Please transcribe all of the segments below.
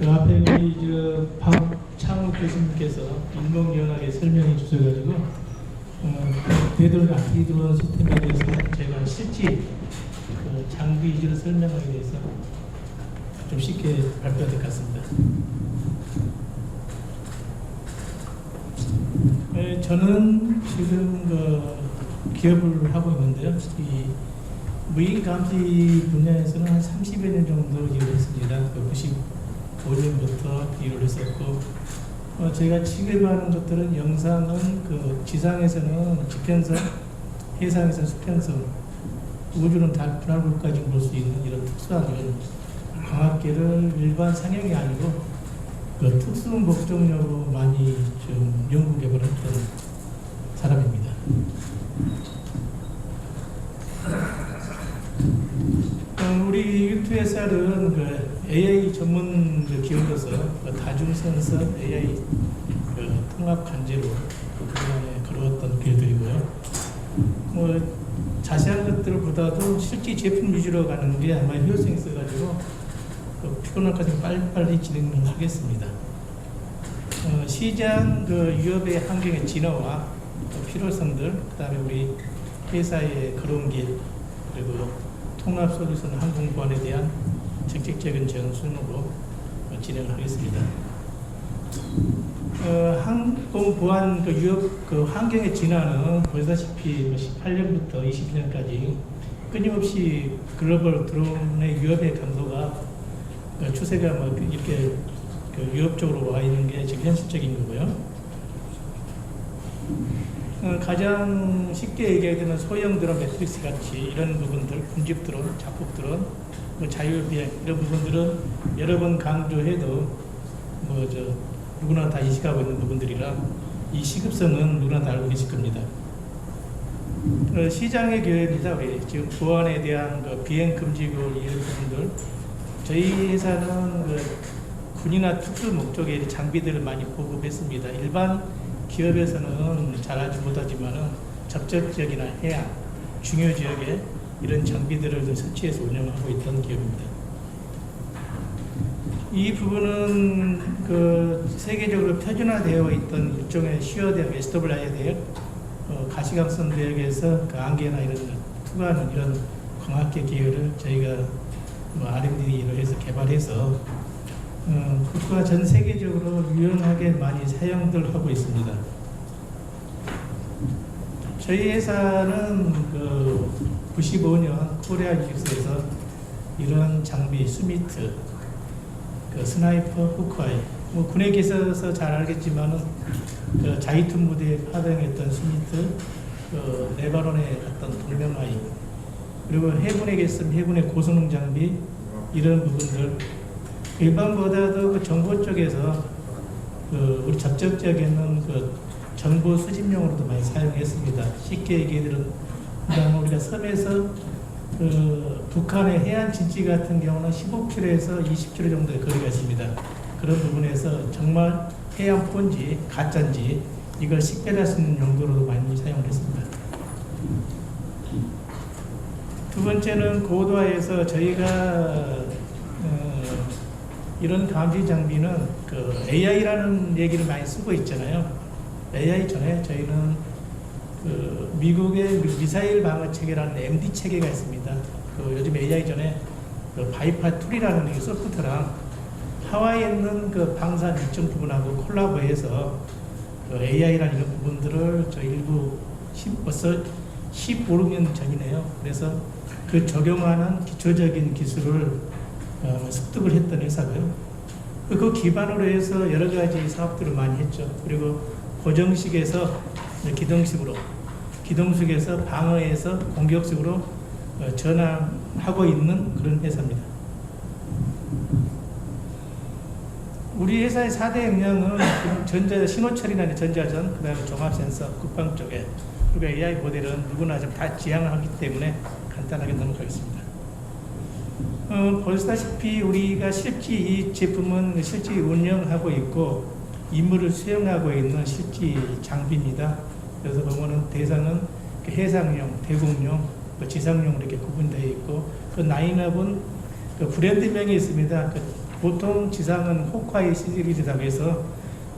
앞에 우리 박창욱 교수님께서 일목요연하게 설명해 주셔가지고 되도록 악기 들어오는 시스템에 대해서 제가 실제 장비 위주로 설명하게 돼서 좀 쉽게 발표할 것 같습니다. 저는 지금 기업을 하고 있는데요. 이 무인 감시 분야에서는 한 30여 년 정도 일을 했습니다. 95년부터 일을 했었고, 제가 취급하는 것들은 영상은 지상에서는 지편성, 해상에서는 수평성, 우주는 달, 분할구까지 볼 수 있는 이런 특수한 이런 광학계를 일반 상용이 아니고 특수 목적으로 많이 좀 연구 개발했던 사람입니다. 우리 유투SR은 AI 전문 기업으로서 다중선서 AI 통합 관제로 그동안에 걸어왔던 길들이고요. 자세한 것들보다도 실제 제품 위주로 가는 게 아마 효율성이 있어가지고 피곤할 것은 빨리빨리 진행을 하겠습니다. 시장 유업의 환경의 진화와 필요성들, 그다음에 우리 회사의 걸어온 길, 그리고 통합 솔루션 항공 보안에 대한 적극적인 전순으로 진행을 하겠습니다. 항공 보안 유업 환경의 진화는 보시다시피 18년부터 20년까지 끊임없이 글로벌 드론의 유업의 강도가 추세가 이렇게 유업 쪽으로 와 있는 게 지금 현실적인 거고요. 가장 쉽게 얘기하게 되는 소형 드론 매트릭스 같이 이런 부분들, 군집 드론, 자폭 드론, 자율비행 이런 부분들은 여러 번 강조해도 누구나 다 인식하고 있는 부분들이라 이 시급성은 누구나 다 알고 계실 겁니다. 시장의 기회입니다. 지금 보안에 대한 비행 금지구 이런 부분들, 저희 회사는 군이나 특수 목적의 장비들을 많이 보급했습니다. 일반 기업에서는 잘 알지 못하지만은 적적지역이나 해안, 중요 지역에 이런 장비들을 설치해서 운영하고 있던 기업입니다. 이 부분은 세계적으로 표준화되어 있던 일종의 슈어 대역, SWI 대역, 가시광선 대역에서 안개나 이런 투과하는 이런 광학계 기계를 저희가 R&D로 해서 개발해서 국가 전 세계적으로 유용하게 많이 사용들 하고 있습니다. 저희 회사는 95년 코리아 기술에서 이런 장비 스미트, 스나이퍼, 후크아이, 군에 계셔서 잘 알겠지만은 자이툰 무대에 파병했던 스미트, 레바논에 갔던 동명아이, 그리고 해군에 계시면 해군의 고성능 장비 이런 부분들 일반보다도 정보 쪽에서 우리 적극적인 정보 수집용으로도 많이 사용했습니다. 쉽게 얘기해드리면 우리가 섬에서 북한의 해안 진지 같은 경우는 15km에서 20km 정도의 거리가 있습니다. 그런 부분에서 정말 해안 폰지, 가짜인지 이걸 식별할 수 있는 용도로도 많이 사용을 했습니다. 두 번째는 고도화에서 저희가 이런 감지 장비는 AI라는 얘기를 많이 쓰고 있잖아요. AI 전에 저희는 미국의 미사일 방어 체계라는 MD 체계가 있습니다. 요즘 AI 전에 바이파 툴이라는 소프트랑 하와이에 있는 방산 일정 부분하고 콜라보해서 AI라는 이런 부분들을 저 일부 벌써 15년 전이네요. 그래서 적용하는 기초적인 기술을 습득을 했던 회사고요. 그 기반으로 해서 여러 가지 사업들을 많이 했죠. 그리고 고정식에서 기동식으로, 기동식에서 방어에서 공격식으로 전환하고 있는 그런 회사입니다. 우리 회사의 4대 역량은 전자 신호처리나 전자전, 그 다음에 종합센서, 국방 쪽에, 그리고 AI 모델은 누구나 좀 다 지향을 하기 때문에 간단하게 넘어가겠습니다. 보시다시피 우리가 실제 이 제품은 실제 운영하고 있고 임무를 수행하고 있는 실제 장비입니다. 그래서 보면은 대상은 해상용, 대공용, 지상용 이렇게 구분되어 있고 라인업은 브랜드명이 있습니다. 보통 지상은 호크아이 시리즈라고 해서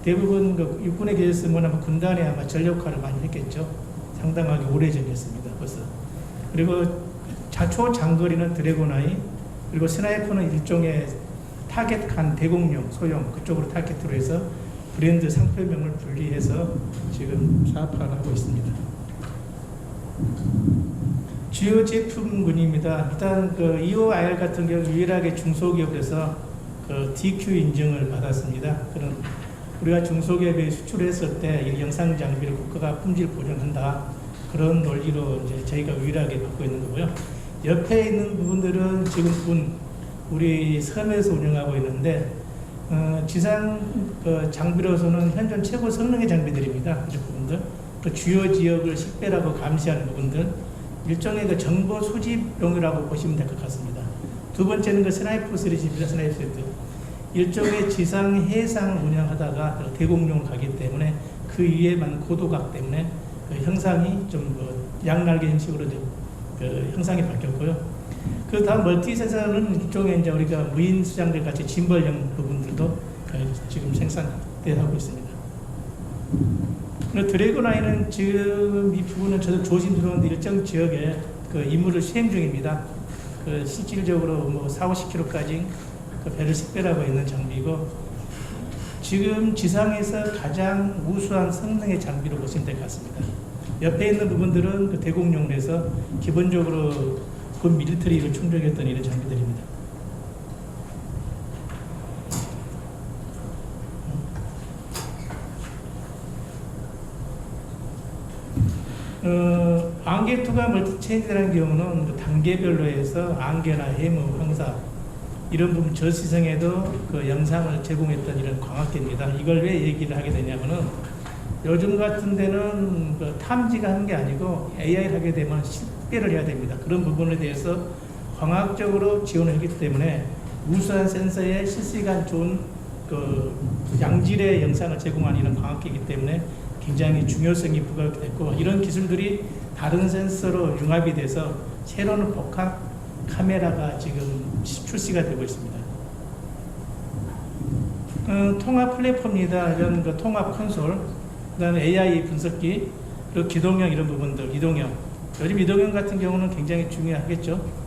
대부분 그 육군에 계셨으면 아마 군단에 아마 전력화를 많이 했겠죠. 상당하게 오래전이었습니다. 벌써. 그리고 초장거리는 드래곤아이, 그리고 스나이퍼는 일종의 타겟한 대공용, 소형 그쪽으로 타겟으로 해서 브랜드 상표명을 분리해서 지금 사업화를 하고 있습니다. 주요 제품군입니다. 일단 그 EOIR 같은 경우 유일하게 중소기업에서 그 DQ 인증을 받았습니다. 그런 우리가 중소기업에 수출했을 때 이 영상 장비를 국가가 품질 보존한다, 그런 논리로 이제 저희가 유일하게 받고 있는 거고요. 옆에 있는 부분들은 지금 우리 섬에서 운영하고 있는데 지상 장비로서는 현존 최고 성능의 장비들입니다. 그 부분들, 그 주요 지역을 식별하고 감시하는 부분들, 일종의 그 정보 수집용이라고 보시면 될 것 같습니다. 두 번째는 그 스나이퍼 시리즈입니다. 스나이퍼 시리즈. 일종의 지상 해상 운영하다가 대공용을 가기 때문에 그 위에만 고도각 때문에 그 형상이 좀 양날개 형식으로 그 형상이 바뀌었고요. 그 다음 멀티 센서는 일종의 이제 우리가 무인 수장들 같이 짐벌형 부분들도 지금 생산되고 있습니다. 드래곤아이는 지금 이 부분은 저도 조심스러운데 일정 지역에 그 임무를 수행 중입니다. 그 실질적으로 뭐 40-50km까지 그 배를 식별하고 있는 장비고, 지금 지상에서 가장 우수한 성능의 장비로 보시면 될 것 같습니다. 옆에 있는 부분들은 그 대공용에서 기본적으로 군 밀리터리를 충족했던 이런 장비들입니다. 안개2가 멀티체인지라는 경우는 그 단계별로 해서 안개나 해무, 황사 이런 부분 저시성에도 그 영상을 제공했던 이런 광학계입니다. 이걸 왜 얘기를 하게 되냐면은 요즘 같은 데는 그 탐지가 하는 게 아니고 AI를 하게 되면 식별을 해야 됩니다. 그런 부분에 대해서 광학적으로 지원을 했기 때문에 우수한 센서에 실시간 좋은 그 양질의 영상을 제공하는 이런 광학계이기 때문에 굉장히 중요성이 부각됐고, 이런 기술들이 다른 센서로 융합이 돼서 새로운 복합 카메라가 지금 출시가 되고 있습니다. 통합 플랫폼입니다. 이런 그 통합 콘솔, 그다음에 AI 분석기, 그리고 기동형 이런 부분들, 이동형. 요즘 이동형 같은 경우는 굉장히 중요하겠죠.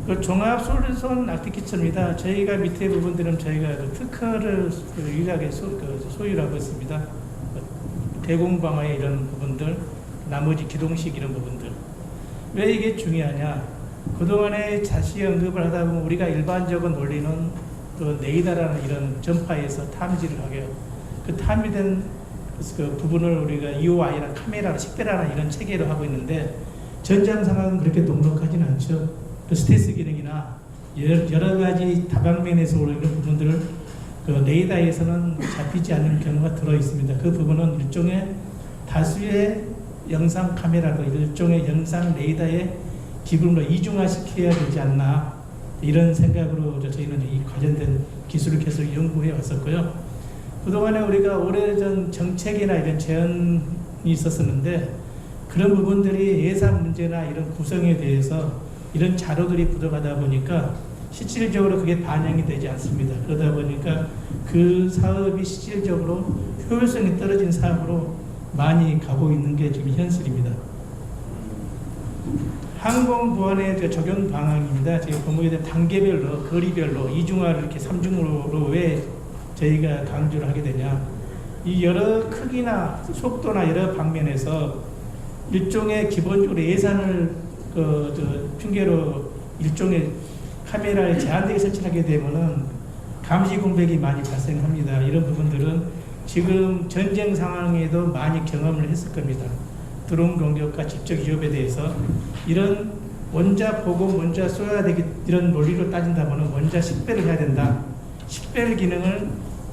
그 종합 솔루션 아키텍처입니다. 저희가 밑에 부분들은 저희가 그 특허를 유일하게 소유를 하고 있습니다. 대공방어의 이런 부분들, 나머지 기동식 이런 부분들. 왜 이게 중요하냐? 그동안에 자세히 언급을 하다 보면 우리가 일반적인 논리는 그 레이더라는 이런 전파에서 탐지를 하게, 그 탐지된 그 부분을 우리가 EOI나 카메라로 식별하는 이런 체계로 하고 있는데, 전장 상황은 그렇게 넉넉하지는 않죠. 그 스텔스 기능이나 여러 가지 다방면에서 오는 부분들을 그 레이더에서는 잡히지 않는 경우가 들어 있습니다. 그 부분은 일종의 다수의 영상 카메라도 일종의 영상 레이더의 기분으로 이중화시켜야 되지 않나, 이런 생각으로 저희는 이 관련된 기술을 계속 연구해 왔었고요. 그동안에 우리가 오래전 정책이나 이런 제안이 있었었는데, 그런 부분들이 예산 문제나 이런 구성에 대해서 이런 자료들이 부족하다 보니까 실질적으로 그게 반영이 되지 않습니다. 그러다 보니까 그 사업이 실질적으로 효율성이 떨어진 사업으로 많이 가고 있는 게 지금 현실입니다. 항공보안의 적용 방안입니다. 지금 본문에 대한 단계별로, 거리별로, 이중화를 이렇게 삼중으로 왜 저희가 강조를 하게 되냐. 이 여러 크기나 속도나 여러 방면에서 일종의 기본적으로 예산을 핑계로 일종의 카메라에 제한되게 설치하게 되면은 감시 공백이 많이 발생합니다. 이런 부분들은 지금 전쟁 상황에도 많이 경험을 했을 겁니다. 드론 공격과 직접 위협에 대해서 이런 원자 보고 원자 쏘야 되기, 이런 논리로 따진다면 원자 식별을 해야 된다. 식별 기능을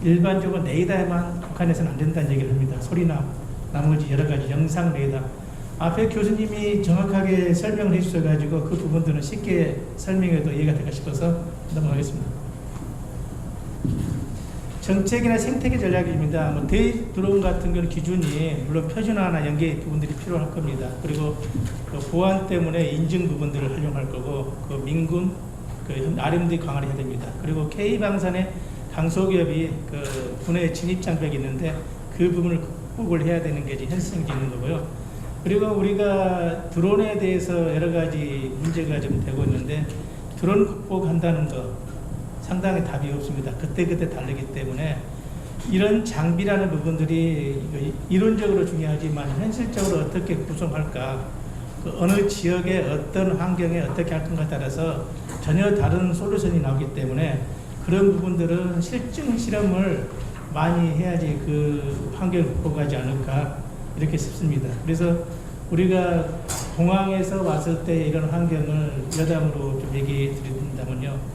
일반적으로 레이더에만 국한해서는 안 된다는 얘기를 합니다. 소리나 나머지 여러 가지 영상 레이더. 앞에 교수님이 정확하게 설명을 해주셔가지고 그 부분들은 쉽게 설명해도 이해가 될까 싶어서 넘어가겠습니다. 정책이나 생태계 전략입니다. 뭐 대드론 같은 경우는 기준이 물론 표준화나 연계 부분들이 필요할 겁니다. 그리고 그 보안 때문에 인증 부분들을 활용할 거고, 그 민군 그 R&D 강화를 해야 됩니다. 그리고 K방산의 강소기업이 그 군의 진입 장벽이 있는데 그 부분을 극복을 해야 되는 게 현실성이 있는 거고요. 그리고 우리가 드론에 대해서 여러 가지 문제가 좀 되고 있는데, 드론 극복한다는 거 상당히 답이 없습니다. 그때그때 다르기 때문에 이런 장비라는 부분들이 이론적으로 중요하지만 현실적으로 어떻게 구성할까, 그 어느 지역에 어떤 환경에 어떻게 할 건가에 따라서 전혀 다른 솔루션이 나오기 때문에 그런 부분들은 실증 실험을 많이 해야지 그 환경을 극복하지 않을까 이렇게 싶습니다. 그래서 우리가 공항에서 왔을 때 이런 환경을 여담으로 좀 얘기해 드린다면요,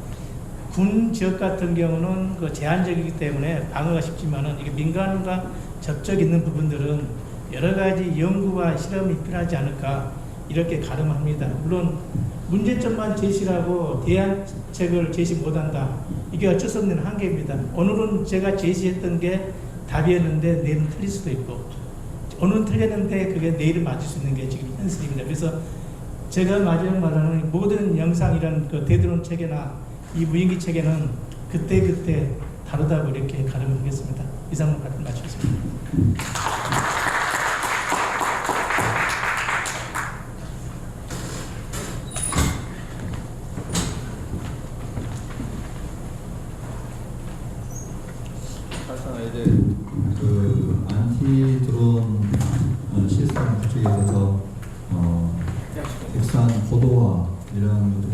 군 지역 같은 경우는 그 제한적이기 때문에 방어가 쉽지만은 이게 민간과 접촉 있는 부분들은 여러 가지 연구와 실험이 필요하지 않을까 이렇게 가름합니다. 물론 문제점만 제시하고 대안책을 제시 못한다, 이게 어쩔 수 없는 한계입니다. 오늘은 제가 제시했던 게 답이었는데 내일은 틀릴 수도 있고, 오늘은 틀렸는데 그게 내일은 맞을 수 있는 게 지금 현실입니다. 그래서 제가 마지막 말하는 모든 영상이란 그 대드론 체계나 이 무인기 체계는 그때그때 다르다고 이렇게 가름하겠습니다. 이상으로 말씀 마치겠습니다. 사실상 이제 그 안티 드론 시스템 구축에 있어서 국산 고도화 이런